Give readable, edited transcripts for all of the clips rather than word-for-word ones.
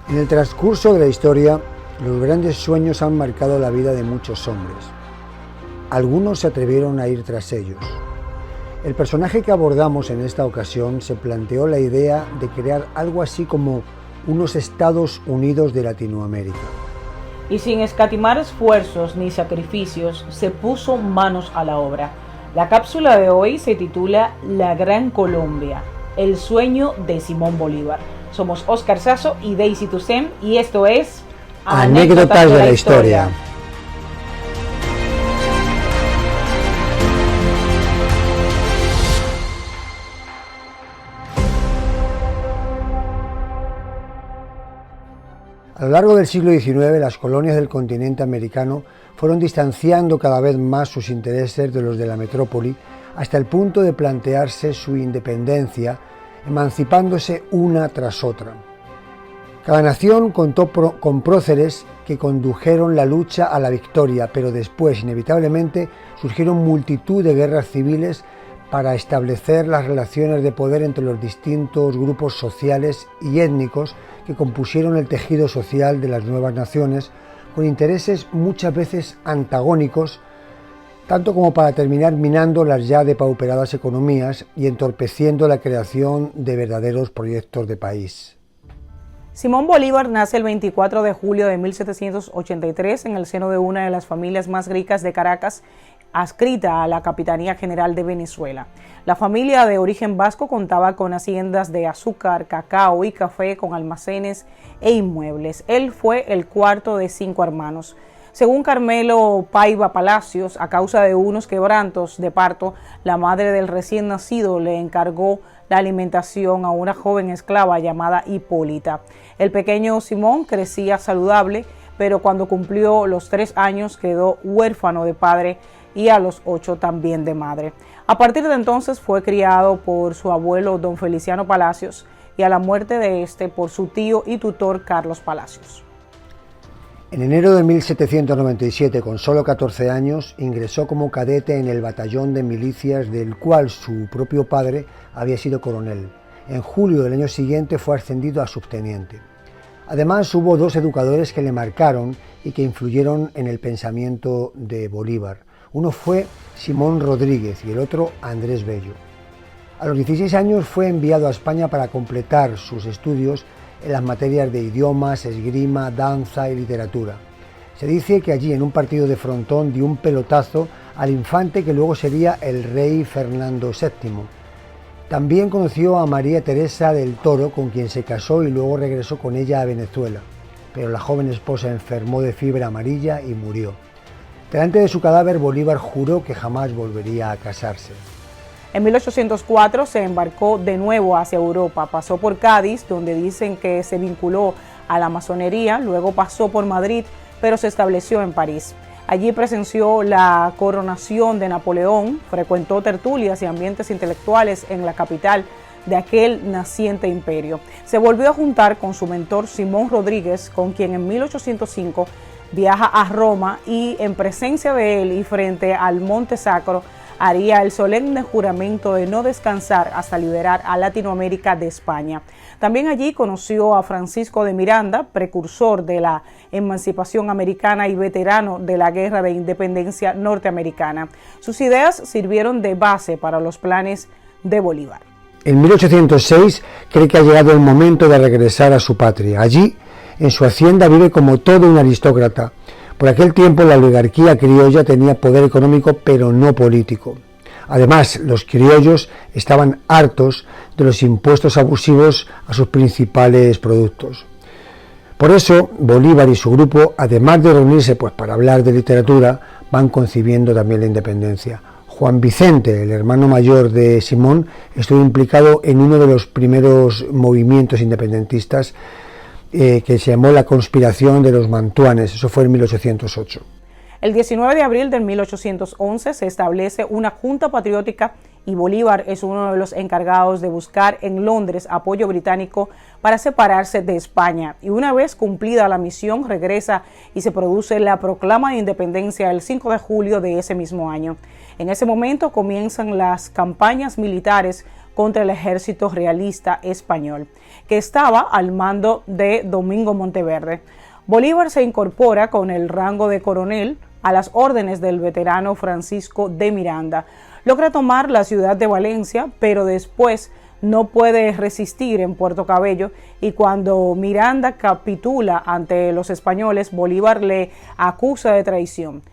En el transcurso de la historia, los grandes sueños han marcado la vida de muchos hombres. Algunos se atrevieron a ir tras ellos. El personaje que abordamos en esta ocasión se planteó la idea de crear algo así como unos Estados Unidos de Latinoamérica. Y sin escatimar esfuerzos ni sacrificios, se puso manos a la obra. La cápsula de hoy se titula La Gran Colombia, el sueño de Simón Bolívar. Somos Oscar Sasso y Daisy Toussaint y esto es Anécdotas de la Historia. A lo largo del siglo XIX, las colonias del continente americano fueron distanciando cada vez más sus intereses de los de la metrópoli hasta el punto de plantearse su independencia, emancipándose una tras otra. Cada nación contó con próceres que condujeron la lucha a la victoria, pero después, inevitablemente, surgieron multitud de guerras civiles para establecer las relaciones de poder entre los distintos grupos sociales y étnicos que compusieron el tejido social de las nuevas naciones, con intereses muchas veces antagónicos, tanto como para terminar minando las ya depauperadas economías y entorpeciendo la creación de verdaderos proyectos de país. Simón Bolívar nace el 24 de julio de 1783 en el seno de una de las familias más ricas de Caracas, adscrita a la Capitanía General de Venezuela. La familia de origen vasco contaba con haciendas de azúcar, cacao y café, con almacenes e inmuebles. Él fue el cuarto de 5 hermanos. Según Carmelo Paiva Palacios, a causa de unos quebrantos de parto, la madre del recién nacido le encargó la alimentación a una joven esclava llamada Hipólita. El pequeño Simón crecía saludable, pero cuando cumplió los 3 años quedó huérfano de padre y a los 8 también de madre. A partir de entonces fue criado por su abuelo don Feliciano Palacios y a la muerte de este por su tío y tutor Carlos Palacios. En enero de 1797, con solo 14 años, ingresó como cadete en el batallón de milicias del cual su propio padre había sido coronel. En julio del año siguiente fue ascendido a subteniente. Además, hubo 2 educadores que le marcaron y que influyeron en el pensamiento de Bolívar. Uno fue Simón Rodríguez y el otro Andrés Bello. A los 16 años fue enviado a España para completar sus estudios en las materias de idiomas, esgrima, danza y literatura. Se dice que allí, en un partido de frontón, dio un pelotazo al infante que luego sería el rey Fernando VII. También conoció a María Teresa del Toro, con quien se casó y luego regresó con ella a Venezuela, pero la joven esposa enfermó de fiebre amarilla y murió. Delante de su cadáver, Bolívar juró que jamás volvería a casarse. En 1804 se embarcó de nuevo hacia Europa, pasó por Cádiz, donde dicen que se vinculó a la masonería, luego pasó por Madrid, pero se estableció en París. Allí presenció la coronación de Napoleón, frecuentó tertulias y ambientes intelectuales en la capital de aquel naciente imperio. Se volvió a juntar con su mentor Simón Rodríguez, con quien en 1805 viaja a Roma y en presencia de él y frente al Monte Sacro haría el solemne juramento de no descansar hasta liberar a Latinoamérica de España. También allí conoció a Francisco de Miranda, precursor de la emancipación americana y veterano de la Guerra de Independencia norteamericana. Sus ideas sirvieron de base para los planes de Bolívar. En 1806 cree que ha llegado el momento de regresar a su patria. Allí, en su hacienda, vive como todo un aristócrata. Por aquel tiempo la oligarquía criolla tenía poder económico, pero no político. Además, los criollos estaban hartos de los impuestos abusivos a sus principales productos. Por eso, Bolívar y su grupo, además de reunirse para hablar de literatura, van concibiendo también la independencia. Juan Vicente, el hermano mayor de Simón, estuvo implicado en uno de los primeros movimientos independentistas que se llamó la Conspiración de los Mantuanes. Eso fue en 1808. El 19 de abril de 1811 se establece una junta patriótica y Bolívar es uno de los encargados de buscar en Londres apoyo británico para separarse de España. Y una vez cumplida la misión, regresa y se produce la proclama de independencia el 5 de julio de ese mismo año. En ese momento comienzan las campañas militares contra el ejército realista español, que estaba al mando de Domingo Monteverde. Bolívar se incorpora con el rango de coronel a las órdenes del veterano Francisco de Miranda. Logra tomar la ciudad de Valencia, pero después no puede resistir en Puerto Cabello, y cuando Miranda capitula ante los españoles, Bolívar le acusa de traición.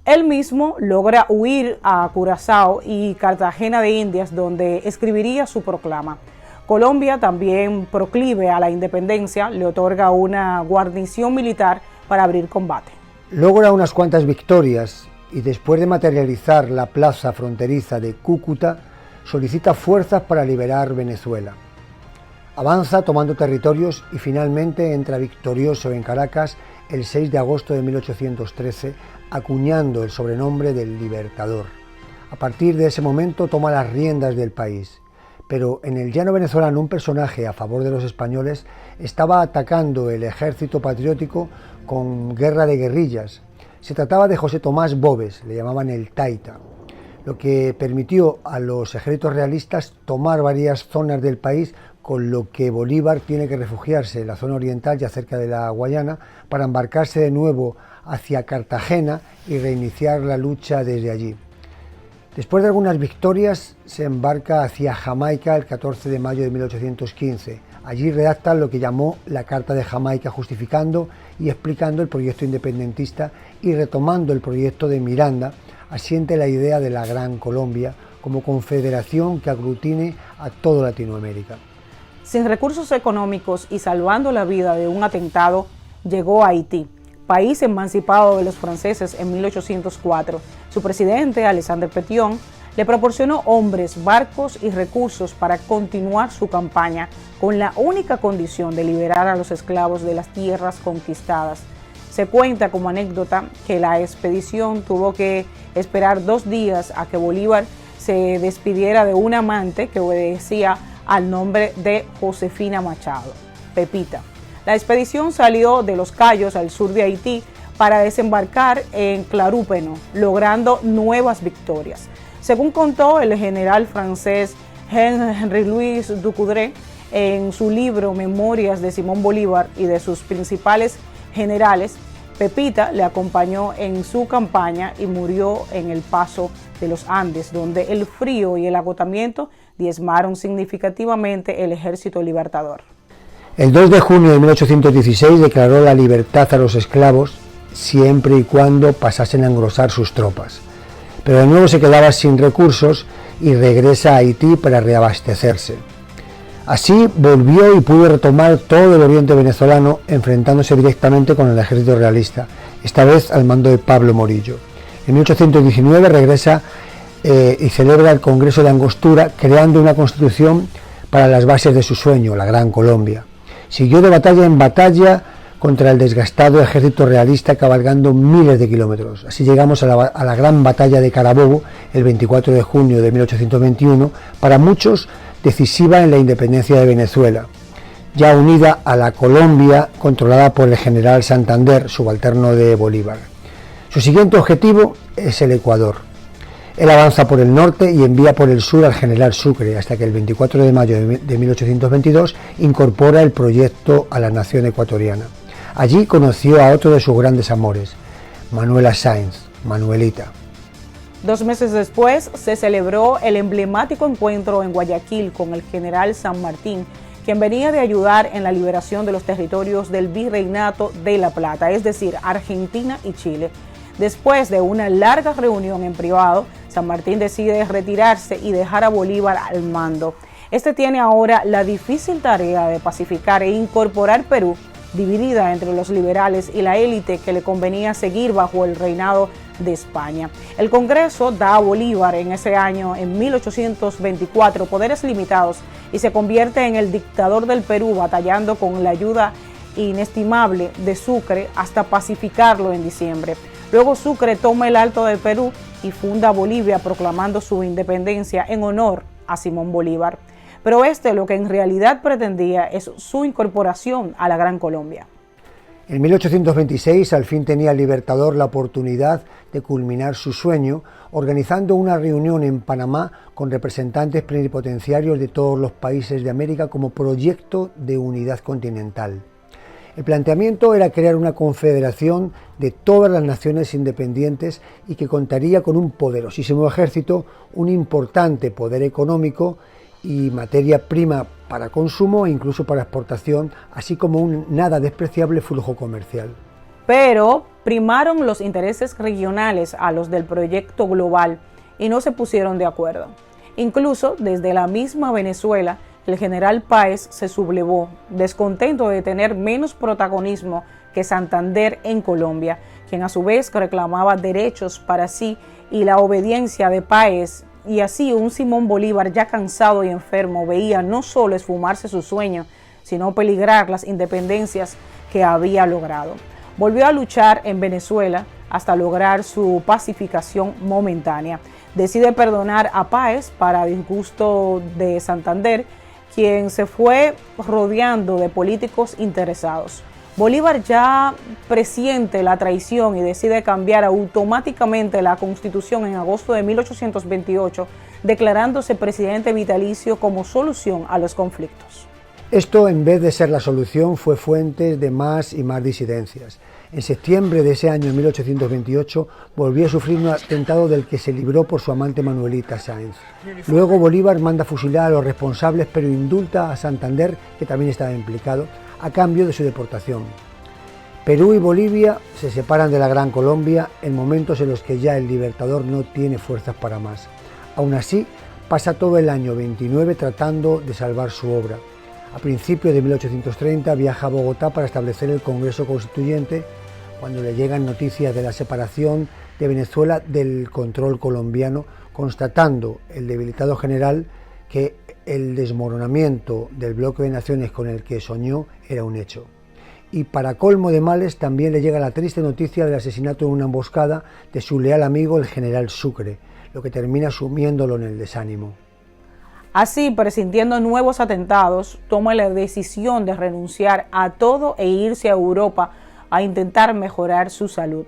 Él mismo logra huir a Curazao y Cartagena de Indias, donde escribiría su proclama. Colombia, también proclive a la independencia, le otorga una guarnición militar para abrir combate. Logra unas cuantas victorias y después de materializar la plaza fronteriza de Cúcuta, solicita fuerzas para liberar Venezuela. Avanza tomando territorios y finalmente entra victorioso en Caracas el 6 de agosto de 1813, acuñando el sobrenombre del Libertador. A partir de ese momento toma las riendas del país, pero en el llano venezolano un personaje a favor de los españoles estaba atacando el ejército patriótico con guerra de guerrillas. Se trataba de José Tomás Boves, le llamaban el Taita, lo que permitió a los ejércitos realistas tomar varias zonas del país, con lo que Bolívar tiene que refugiarse en la zona oriental, ya cerca de la Guayana, para embarcarse de nuevo hacia Cartagena y reiniciar la lucha desde allí. Después de algunas victorias, se embarca hacia Jamaica el 14 de mayo de 1815. Allí redacta lo que llamó la Carta de Jamaica, justificando y explicando el proyecto independentista, y retomando el proyecto de Miranda, asiente la idea de la Gran Colombia como confederación que aglutine a toda Latinoamérica. Sin recursos económicos y salvando la vida de un atentado, llegó a Haití, país emancipado de los franceses en 1804. Su presidente, Alexandre Pétion, le proporcionó hombres, barcos y recursos para continuar su campaña, con la única condición de liberar a los esclavos de las tierras conquistadas. Se cuenta como anécdota que la expedición tuvo que esperar 2 días a que Bolívar se despidiera de un amante que obedecía al nombre de Josefina Machado, Pepita. La expedición salió de Los Cayos, al sur de Haití, para desembarcar en Clarúpeno, logrando nuevas victorias. Según contó el general francés Henri-Louis Ducoudray en su libro Memorias de Simón Bolívar y de sus principales generales, Pepita le acompañó en su campaña y murió en el paso de los Andes, donde el frío y el agotamiento diezmaron significativamente el ejército libertador. El 2 de junio de 1816 declaró la libertad a los esclavos, siempre y cuando pasasen a engrosar sus tropas. Pero de nuevo se quedaba sin recursos y regresa a Haití para reabastecerse. Así volvió y pudo retomar todo el oriente venezolano, enfrentándose directamente con el ejército realista, esta vez al mando de Pablo Morillo. En 1819 regresa y celebra el Congreso de Angostura, creando una constitución para las bases de su sueño, la Gran Colombia. Siguió de batalla en batalla contra el desgastado ejército realista, cabalgando miles de kilómetros. Así llegamos a la gran batalla de Carabobo, el 24 de junio de 1821, para muchos decisiva en la independencia de Venezuela, ya unida a la Colombia controlada por el general Santander, subalterno de Bolívar. Su siguiente objetivo es el Ecuador. Él avanza por el norte y envía por el sur al general Sucre, hasta que el 24 de mayo de 1822 incorpora el proyecto a la nación ecuatoriana. Allí conoció a otro de sus grandes amores, Manuela Sáenz, Manuelita. 2 meses después se celebró el emblemático encuentro en Guayaquil con el general San Martín, quien venía de ayudar en la liberación de los territorios del Virreinato de La Plata, es decir, Argentina y Chile. Después de una larga reunión en privado, San Martín decide retirarse y dejar a Bolívar al mando. Este tiene ahora la difícil tarea de pacificar e incorporar Perú, dividida entre los liberales y la élite que le convenía seguir bajo el reinado de España. El Congreso da a Bolívar en ese año, en 1824, poderes limitados y se convierte en el dictador del Perú, batallando con la ayuda inestimable de Sucre hasta pacificarlo en diciembre. Luego Sucre toma el Alto del Perú y funda Bolivia, proclamando su independencia en honor a Simón Bolívar. Pero lo que en realidad pretendía es su incorporación a la Gran Colombia. En 1826 al fin tenía el Libertador la oportunidad de culminar su sueño, organizando una reunión en Panamá con representantes plenipotenciarios de todos los países de América como proyecto de unidad continental. El planteamiento era crear una confederación de todas las naciones independientes y que contaría con un poderosísimo ejército, un importante poder económico y materia prima para consumo e incluso para exportación, así como un nada despreciable flujo comercial. Pero primaron los intereses regionales a los del proyecto global y no se pusieron de acuerdo. Incluso desde la misma Venezuela, el general Páez se sublevó, descontento de tener menos protagonismo que Santander en Colombia, quien a su vez reclamaba derechos para sí y la obediencia de Páez. Y así un Simón Bolívar ya cansado y enfermo veía no solo esfumarse su sueño, sino peligrar las independencias que había logrado. Volvió a luchar en Venezuela hasta lograr su pacificación momentánea. Decide perdonar a Páez para disgusto de Santander, quien se fue rodeando de políticos interesados. Bolívar ya presiente la traición y decide cambiar automáticamente la Constitución en agosto de 1828, declarándose presidente vitalicio como solución a los conflictos. Esto, en vez de ser la solución, fue fuente de más y más disidencias. En septiembre de ese año, 1828, volvió a sufrir un atentado del que se libró por su amante Manuelita Sáenz. Luego Bolívar manda fusilar a los responsables, pero indulta a Santander, que también estaba implicado, a cambio de su deportación. Perú y Bolivia se separan de la Gran Colombia en momentos en los que ya el Libertador no tiene fuerzas para más. Aún así, pasa todo el año 29 tratando de salvar su obra. A principios de 1830 viaja a Bogotá para establecer el Congreso Constituyente, cuando le llegan noticias de la separación de Venezuela del control colombiano, constatando el debilitado general que el desmoronamiento del bloque de naciones con el que soñó era un hecho. Y para colmo de males también le llega la triste noticia del asesinato en una emboscada de su leal amigo el general Sucre, lo que termina sumiéndolo en el desánimo. Así, presintiendo nuevos atentados, toma la decisión de renunciar a todo e irse a Europa a intentar mejorar su salud.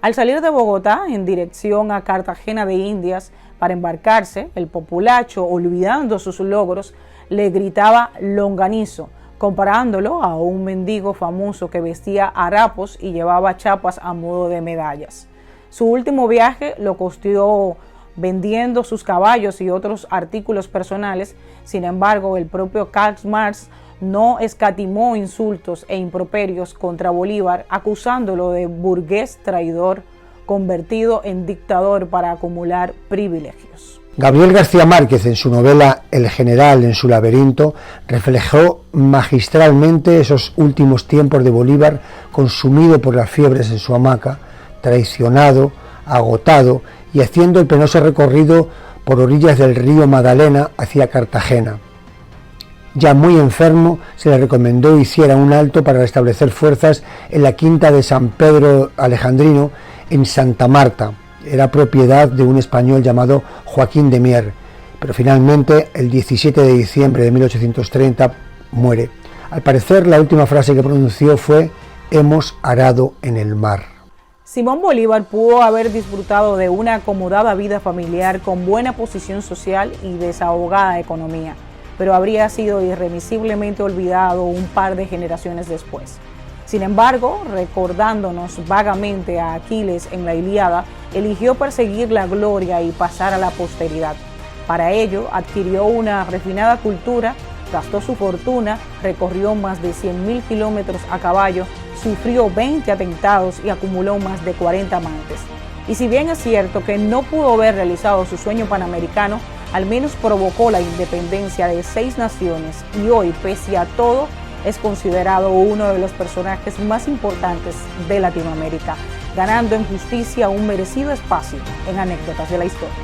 Al salir de Bogotá en dirección a Cartagena de Indias para embarcarse, el populacho, olvidando sus logros, le gritaba longanizo, comparándolo a un mendigo famoso que vestía harapos y llevaba chapas a modo de medallas. Su último viaje lo costeó vendiendo sus caballos y otros artículos personales. Sin embargo, el propio Karl Marx no escatimó insultos e improperios contra Bolívar, acusándolo de burgués traidor convertido en dictador para acumular privilegios. Gabriel García Márquez, en su novela El general en su laberinto, reflejó magistralmente esos últimos tiempos de Bolívar, consumido por las fiebres en su hamaca, traicionado, agotado y haciendo el penoso recorrido por orillas del río Magdalena hacia Cartagena. Ya muy enfermo, se le recomendó hiciera un alto para restablecer fuerzas en la quinta de San Pedro Alejandrino, en Santa Marta. Era propiedad de un español llamado Joaquín de Mier, pero finalmente el 17 de diciembre de 1830 muere. Al parecer, la última frase que pronunció fue: «Hemos arado en el mar». Simón Bolívar pudo haber disfrutado de una acomodada vida familiar con buena posición social y desahogada economía, pero habría sido irremisiblemente olvidado un par de generaciones después. Sin embargo, recordándonos vagamente a Aquiles en la Ilíada, eligió perseguir la gloria y pasar a la posteridad. Para ello, adquirió una refinada cultura, gastó su fortuna, recorrió más de 100.000 kilómetros a caballo, sufrió 20 atentados y acumuló más de 40 amantes. Y si bien es cierto que no pudo haber realizado su sueño panamericano, al menos provocó la independencia de 6 naciones y hoy, pese a todo, es considerado uno de los personajes más importantes de Latinoamérica, ganando en justicia un merecido espacio en anécdotas de la historia.